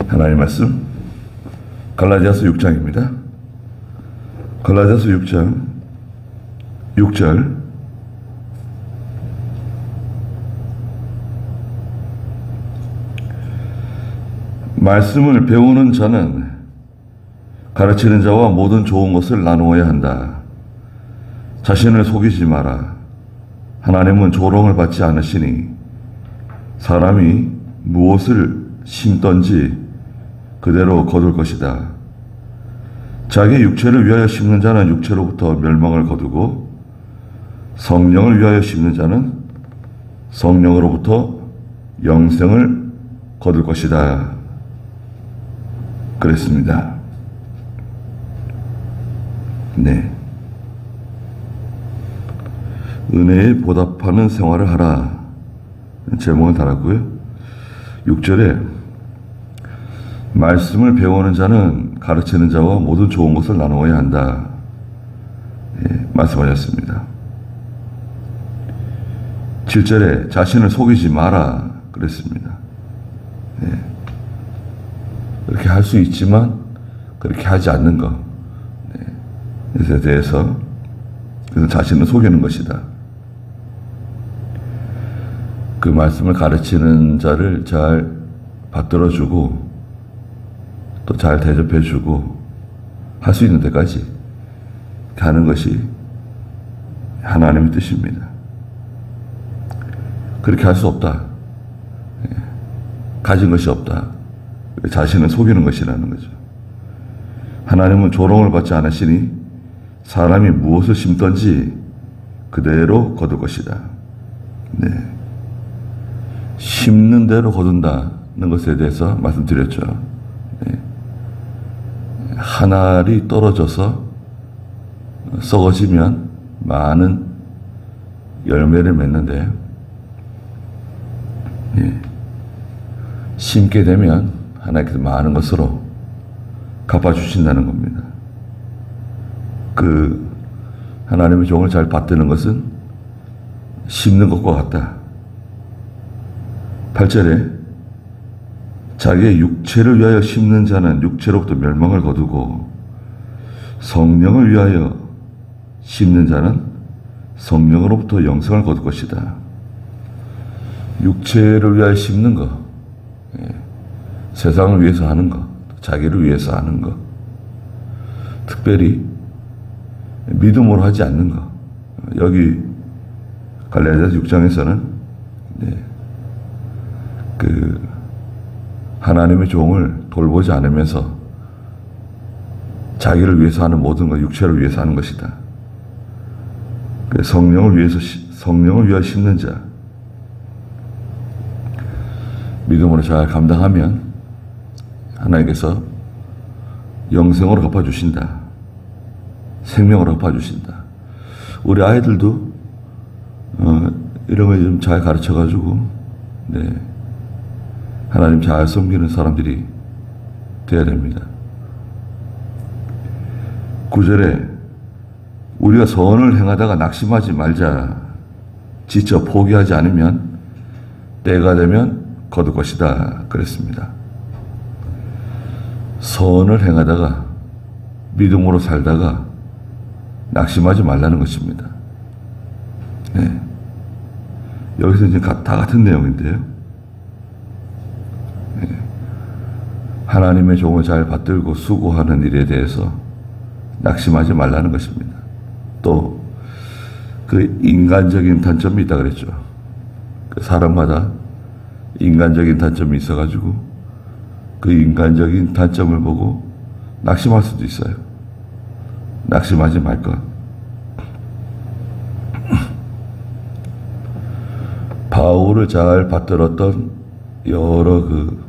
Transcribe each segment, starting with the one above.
하나님 말씀 갈라디아서 6장입니다. 갈라디아서 6장 6절 말씀을 배우는 자는 가르치는 자와 모든 좋은 것을 나누어야 한다. 자신을 속이지 마라. 하나님은 조롱을 받지 않으시니 사람이 무엇을 심든지 그대로 거둘 것이다. 자기 육체를 위하여 심는 자는 육체로부터 멸망을 거두고 성령을 위하여 심는 자는 성령으로부터 영생을 거둘 것이다. 그랬습니다. 네. 은혜에 보답하는 생활을 하라. 제목은 달았고요. 6절에 말씀을 배우는 자는 가르치는 자와 모든 좋은 것을 나누어야 한다. 예, 말씀하셨습니다. 7절에 자신을 속이지 마라. 그랬습니다. 예. 그렇게 할 수 있지만 그렇게 하지 않는 것. 네. 이것에 대해서 그래서 자신을 속이는 것이다. 그 말씀을 가르치는 자를 잘 받들어주고 또 잘 대접해주고 할 수 있는 데까지 가는 것이 하나님의 뜻입니다. 그렇게 할 수 없다. 가진 것이 없다. 자신을 속이는 것이라는 거죠. 하나님은 조롱을 받지 않으시니 사람이 무엇을 심든지 그대로 거둘 것이다. 네. 심는 대로 거둔다는 것에 대해서 말씀드렸죠. 네. 한 알이 떨어져서 썩어지면 많은 열매를 맺는데, 네. 심게 되면 하나님께서 많은 것으로 갚아주신다는 겁니다. 그 하나님의 종을 잘 받드는 것은 심는 것과 같다. 8절에 자기의 육체를 위하여 심는 자는 육체로부터 멸망을 거두고 성령을 위하여 심는 자는 성령으로부터 영생을 거둘 것이다. 육체를 위하여 심는 것, 세상을 위해서 하는 것, 자기를 위해서 하는 것, 특별히 믿음으로 하지 않는 것. 여기 갈라디아서 6장에서는 그 하나님의 종을 돌보지 않으면서 자기를 위해서 하는 모든 것, 육체를 위해서 하는 것이다. 성령을 위하여 심는 자, 믿음으로 잘 감당하면 하나님께서 영생으로 갚아주신다. 생명으로 갚아주신다. 우리 아이들도 이런 거 좀 잘 가르쳐가지고 하나님 잘 섬기는 사람들이 되어야 됩니다. 9절에 우리가 선을 행하다가 낙심하지 말자. 지쳐 포기하지 않으면 때가 되면 거둘 것이다. 그랬습니다. 선을 행하다가 믿음으로 살다가 낙심하지 말라는 것입니다. 네. 여기서 이제 다 같은 내용인데요. 네. 하나님의 종을 잘 받들고 수고하는 일에 대해서 낙심하지 말라는 것입니다. 또 그 인간적인 단점이 있다 그랬죠. 그 사람마다 인간적인 단점이 있어가지고 그 인간적인 단점을 보고 낙심할 수도 있어요. 낙심하지 말 것. 바울을 잘 받들었던 여러 그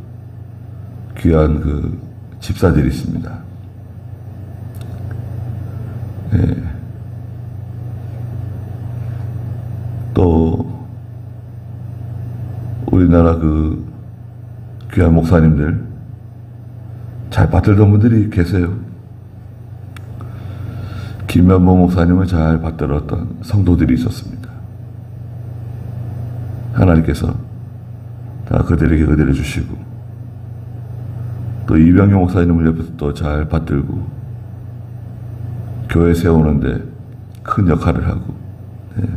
귀한 그 집사들이 있습니다. 네. 또 우리나라 그 귀한 목사님들 잘 받들던 분들이 계세요. 김현모 목사님을 잘 받들었던 성도들이 있었습니다. 하나님께서 다 그들에게 은혜를 주시고 또 이병용 목사님을 옆에서 또 잘 받들고 교회 세우는데 큰 역할을 하고, 네.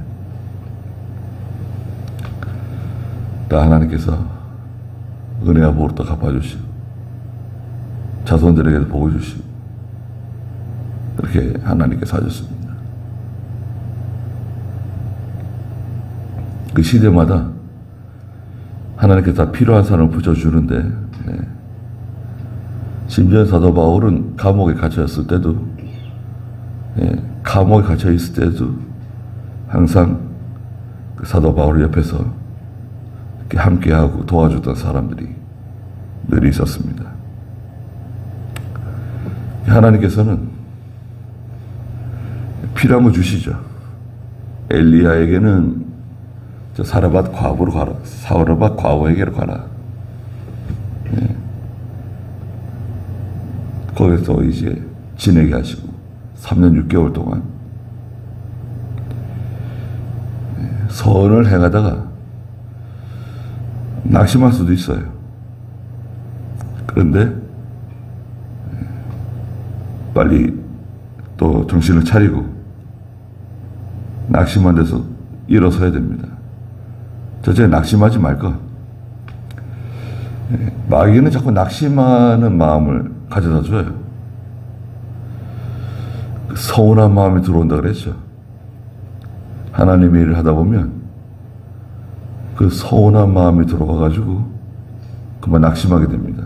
또 하나님께서 은혜와 복을 또 갚아주시고 자손들에게도 복을 주시고 그렇게 하나님께서 하셨습니다. 그 시대마다 하나님께서 다 필요한 사람을 붙여주는데, 네. 심지어 사도 바울은 감옥에 갇혀있을 때도, 네. 감옥에 갇혀있을 때도 항상 그 사도 바울 옆에서 이렇게 함께하고 도와주던 사람들이 늘 있었습니다. 하나님께서는 필요한 거 주시죠. 엘리야에게는 저 사르밧 과부로 가라. 사르밧 과부에게로 가라. 네. 거기서 이제 지내게 하시고 3년 6개월 동안 선을 행하다가 낙심할 수도 있어요. 그런데 빨리 또 정신을 차리고 낙심한 데서 일어서야 됩니다. 저제 낙심하지 말까. 마귀는 자꾸 낙심하는 마음을 가져다 줘요. 서운한 마음이 들어온다 그랬죠. 하나님의 일을 하다 보면 그 서운한 마음이 들어와가지고 그만 낙심하게 됩니다.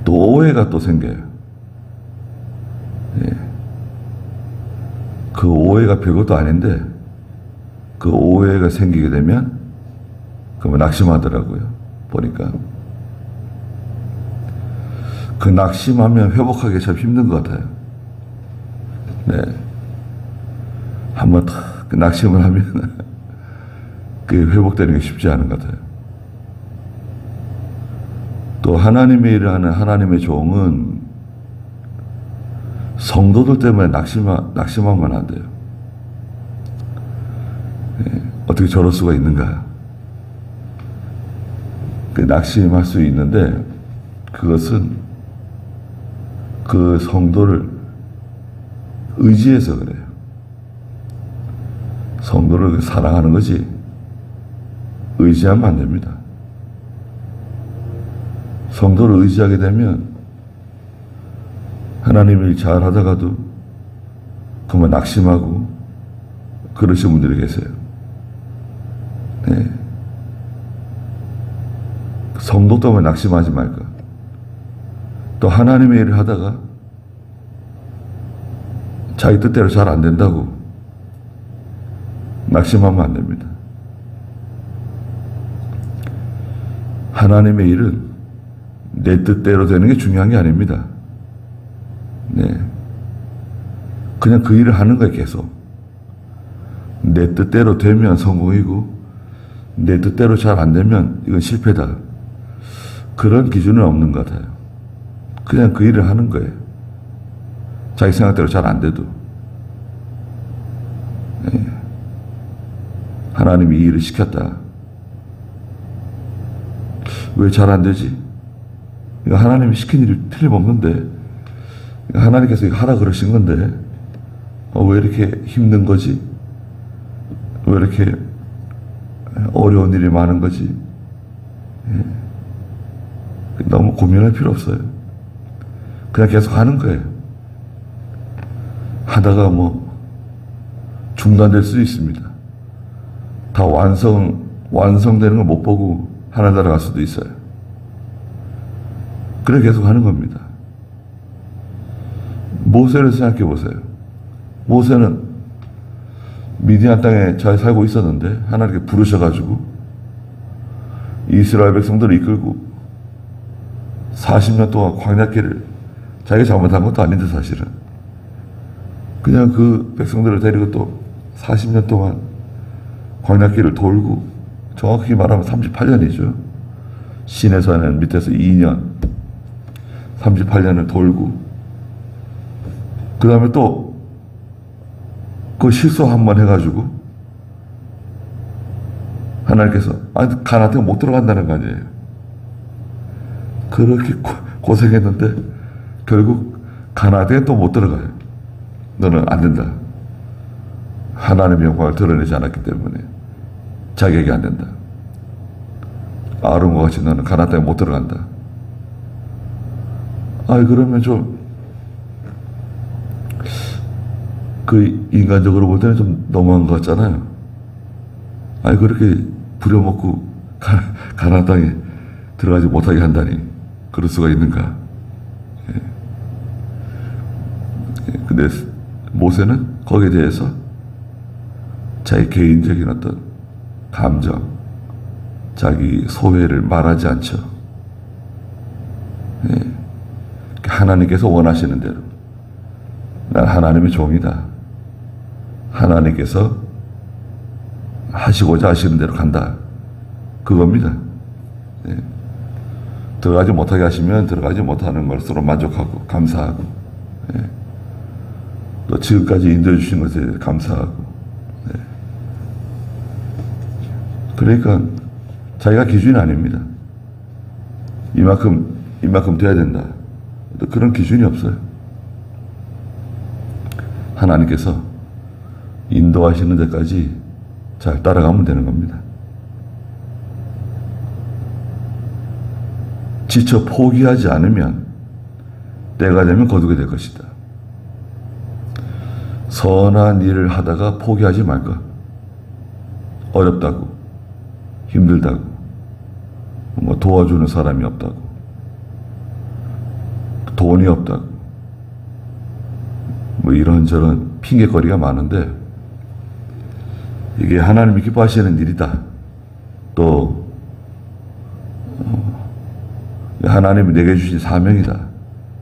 또 오해가 또 생겨요. 예. 그 오해가 별것도 아닌데 그 오해가 생기게 되면 그만 낙심하더라고요. 보니까 그 낙심하면 회복하기 참 힘든 것 같아요. 네. 한번 그 낙심을 하면 그게 회복되는 게 쉽지 않은 것 같아요. 또 하나님의 일을 하는 하나님의 종은 성도들 때문에 낙심하면 안 돼요. 네. 어떻게 저럴 수가 있는가. 그 낙심할 수 있는데 그것은 그 성도를 의지해서 그래요. 성도를 사랑하는 거지 의지하면 안 됩니다. 성도를 의지하게 되면 하나님 일 잘 하다가도 그만 낙심하고 그러신 분들이 계세요. 네. 성도 때문에 낙심하지 말까. 또 하나님의 일을 하다가 자기 뜻대로 잘 안 된다고 낙심하면 안 됩니다. 하나님의 일은 내 뜻대로 되는 게 중요한 게 아닙니다. 네. 그냥 그 일을 하는 거예요, 계속. 내 뜻대로 되면 성공이고, 내 뜻대로 잘 안 되면 이건 실패다. 그런 기준은 없는 것 같아요. 그냥 그 일을 하는 거예요. 자기 생각대로 잘 안 돼도. 네. 하나님이 이 일을 시켰다. 왜 잘 안 되지? 이거 하나님이 시킨 일이 틀림없는데, 하나님께서 이거 하라 그러신 건데, 왜 이렇게 힘든 거지? 왜 이렇게 어려운 일이 많은 거지? 예. 너무 고민할 필요 없어요. 그냥 계속 하는 거예요. 하다가 뭐 중단될 수 있습니다. 다 완성되는 걸 못 보고 하늘나라 갈 수도 있어요. 그래 계속 하는 겁니다. 모세를 생각해 보세요. 모세는 미디안 땅에 잘 살고 있었는데 하나님께 부르셔가지고 이스라엘 백성들을 이끌고 40년 동안 광야길을 자기가 잘못한 것도 아닌데 사실은 그냥 그 백성들을 데리고 또 40년 동안 광야길을 돌고 정확히 말하면 38년이죠. 시내산은 밑에서 2년 38년을 돌고 그 다음에 또 그 실수 한 번 해가지고 하나님께서 가나안에 못 들어간다는 거 아니에요. 그렇게 고생했는데 결국 가나안에 또 못 들어가요. 너는 안 된다. 하나님의 영광을 드러내지 않았기 때문에 자격이 안 된다. 아론과 같이 너는 가나안 땅에 못 들어간다. 그러면 좀 그 인간적으로 볼 때는 좀 너무한 것 같잖아요. 그렇게 부려먹고 가나안 땅에 들어가지 못하게 한다니 그럴 수가 있는가? 근데 모세는 거기에 대해서 자기 개인적인 어떤 감정, 자기 소회를 말하지 않죠. 하나님께서 원하시는 대로 난 하나님의 종이다. 하나님께서 하시고자 하시는 대로 간다. 그겁니다. 들어가지 못하게 하시면 들어가지 못하는 것으로 만족하고 감사하고, 또 지금까지 인도해 주신 것에 감사하고. 그러니까 자기가 기준이 아닙니다. 이만큼 돼야 된다. 그런 기준이 없어요. 하나님께서 인도하시는 데까지 잘 따라가면 되는 겁니다. 지쳐 포기하지 않으면 때가 되면 거두게 될 것이다. 선한 일을 하다가 포기하지 말까? 어렵다고, 힘들다고, 뭐 도와주는 사람이 없다고, 돈이 없다고, 뭐 이런저런 핑계거리가 많은데 이게 하나님이 기뻐하시는 일이다. 또 하나님이 내게 주신 사명이다.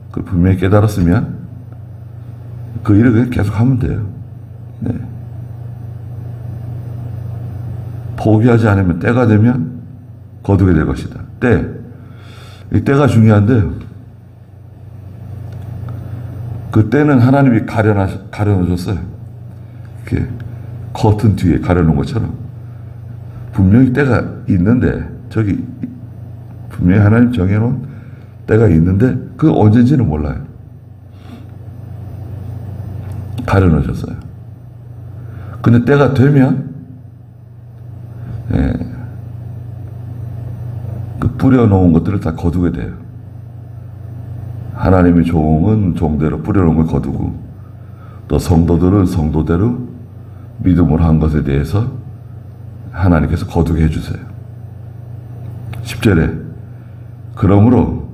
그걸 분명히 깨달았으면 그 일을 그냥 계속 하면 돼요. 포기하지 않으면 때가 되면 거두게 될 것이다. 이 때가 중요한데요. 그 때는 하나님이 가려놓으셨어요. 이렇게 커튼 뒤에 가려놓은 것처럼. 분명히 때가 있는데, 저기, 분명히 하나님 정해놓은 때가 있는데, 그 언제인지는 몰라요. 가려놓으셨어요. 근데 때가 되면, 그 뿌려놓은 것들을 다 거두게 돼요. 하나님의 종은 종대로 뿌려놓은 걸 거두고, 또 성도들은 성도대로 믿음으로 한 것에 대해서 하나님께서 거두게 해주세요. 10절에 그러므로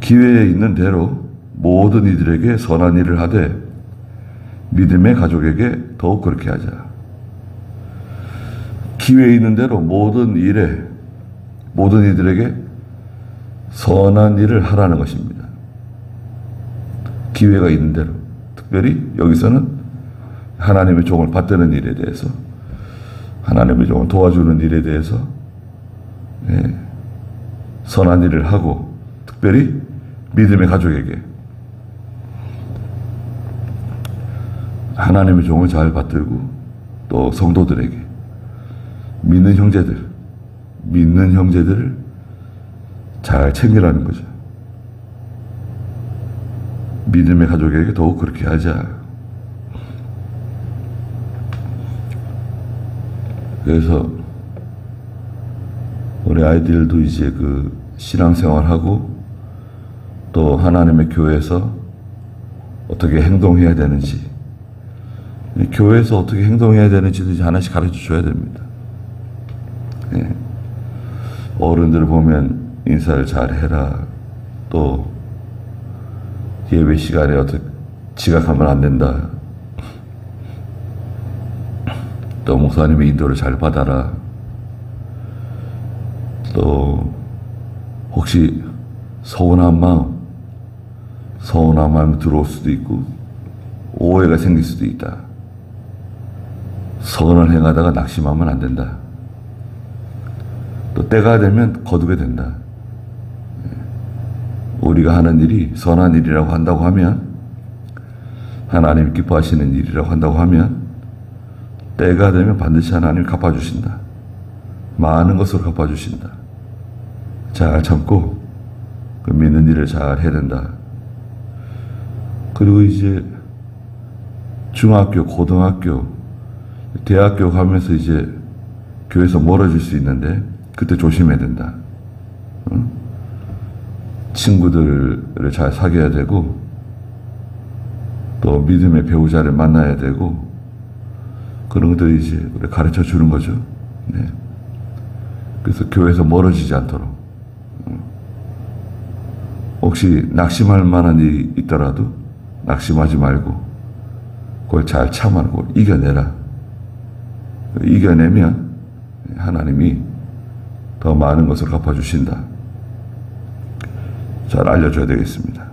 기회에 있는 대로 모든 이들에게 선한 일을 하되 믿음의 가족에게 더욱 그렇게 하자. 기회에 있는 대로 모든 이들에게 선한 일을 하라는 것입니다. 기회가 있는 대로, 특별히 여기서는 하나님의 종을 받드는 일에 대해서, 하나님의 종을 도와주는 일에 대해서 선한 일을 하고, 특별히 믿음의 가족에게 하나님의 종을 잘 받들고, 또 성도들에게 믿는 형제들을 잘 챙기라는 거죠. 믿음의 가족에게 더욱 그렇게 하자. 그래서 우리 아이들도 이제 그 신앙생활하고 또 하나님의 교회에서 어떻게 행동해야 되는지, 교회에서 어떻게 행동해야 되는지도 이제 하나씩 가르쳐 줘야 됩니다. 어른들을 보면 인사를 잘 해라. 또 예배 시간에 어떻게 지각하면 안 된다. 또 목사님의 인도를 잘 받아라. 또 혹시 서운한 마음 들어올 수도 있고 오해가 생길 수도 있다. 선을 행하다가 낙심하면 안 된다. 또 때가 되면 거두게 된다. 우리가 하는 일이 선한 일이라고 한다고 하면, 하나님이 기뻐하시는 일이라고 한다고 하면 때가 되면 반드시 하나님이 갚아주신다. 많은 것으로 갚아주신다. 잘 참고 그 믿는 일을 잘 해야 된다. 그리고 이제 중학교, 고등학교, 대학교 가면서 이제 교회에서 멀어질 수 있는데 그때 조심해야 된다. 친구들을 잘 사귀어야 되고 또 믿음의 배우자를 만나야 되고 그런 것들이 이제 우리 가르쳐 주는 거죠. 네. 그래서 교회에서 멀어지지 않도록 혹시 낙심할 만한 일이 있더라도 낙심하지 말고 그걸 잘 참아내고 이겨내라. 이겨내면 하나님이 더 많은 것을 갚아주신다. 잘 알려줘야 되겠습니다.